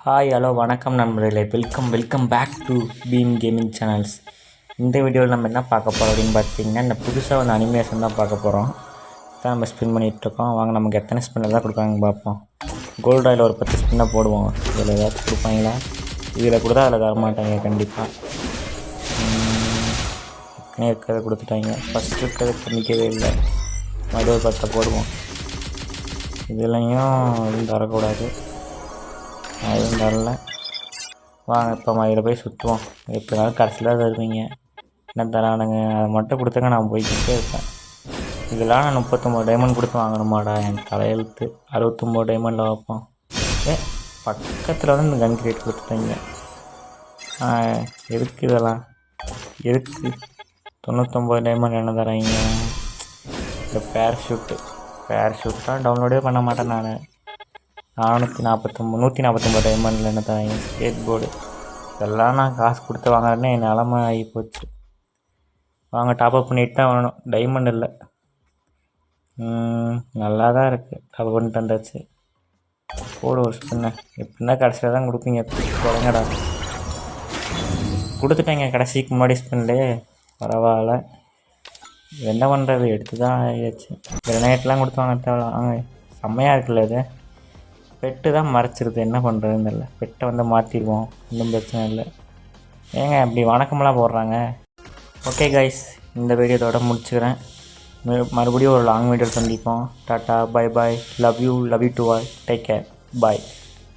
Hi hello வணக்கம் நண்பர்களே, welcome back to Beam Gaming channels. இந்த வீடியோவில் நம்ம என்ன பார்க்க போகிறோம் அப்படின்னு பார்த்தீங்கன்னா, இந்த புதுசாக வந்து அனிமேஷன் தான் பார்க்க போகிறோம். தான் நம்ம ஸ்பின் பண்ணிகிட்ருக்கோம். வாங்க நமக்கு எத்தனை ஸ்பின்னர் தான் கொடுப்பாங்க பார்ப்போம். கோல்டு ராயில் ஒரு 10 ஸ்பின்னை போடுவோம். இதில் ஏதாச்சும் கொடுப்பாங்களா? இதில் கொடுத்தா அதில் தரமாட்டாங்க கண்டிப்பாக. இருக்கிறத கொடுத்துட்டாங்க. ஃபஸ்ட் இருக்கிறத பண்ணிக்கவே இல்லை. மறுபடியும் ஒரு 10 போடுவோம். இதுலையும் எதுவும் தரக்கூடாது. அதுவும் தரல. வாங்க இப்போ இதில் போய் சுற்றுவோம். எப்படினாலும் கடைசியில் தருவீங்க. என்ன தரானுங்க அதை மட்டும் கொடுத்தாங்க, நான் போய்கிட்டே இருப்பேன். இதெல்லாம் நான் 39 டைமண்ட் கொடுத்து வாங்கணுமாடா? என் தலையெழுத்து. 69 டைமண்டில் வைப்போம். பக்கத்தில் வந்து இந்த கன் கிரேட் கொடுத்துட்டாங்க. எதுக்கு இதெல்லாம்? எதுக்கு 99 டைமண்ட் என்ன தராங்க? இந்த பேராஷூட் தான் டவுன்லோடே பண்ண மாட்டேன் நான். 149 டைமண்டில் என்ன தராங்க? Skateboard. இதெல்லாம் நான் காசு கொடுத்து வாங்குறேன்னே என் நிலமை ஆகி போச்சு. வாங்க டாப்அப் பண்ணிட்டு தான் வரணும். டைமண்ட் இல்லை. நல்லா தான் இருக்குது. டாப்அப் பண்ணிட்டு வந்தாச்சு. போடு ஒரு ஸ்பின்ன. எப்படின்னா கடைசியில் தான் கொடுப்பீங்க. குறைங்கடா. கொடுத்துட்டேங்க கடைசிக்கு முன்னாடி ஸ்பின்லேயே. பரவாயில்ல. என்ன பண்ணுறது, எடுத்து தான் ஆகியாச்சு. கிரனேட்லாம் கொடுத்து தேவை. வாங்க செம்மையாக இருக்குல்ல இது. பெட்டு தான் மறைச்சிருது, என்ன பண்ணுறதுன்னு இல்லை. பெட்டை வந்து மாற்றிடுவோம், ஒன்றும் பிரச்சனை இல்லை. ஏங்க அப்படி வணக்கமெல்லாம் போடுறாங்க. ஓகே கைஸ், இந்த வீடியோதோட முடிச்சுக்கிறேன். மறுபடியும் ஒரு லாங் வீடியோ சந்திப்போம். Tata, bye bye, love you to all, take care, bye.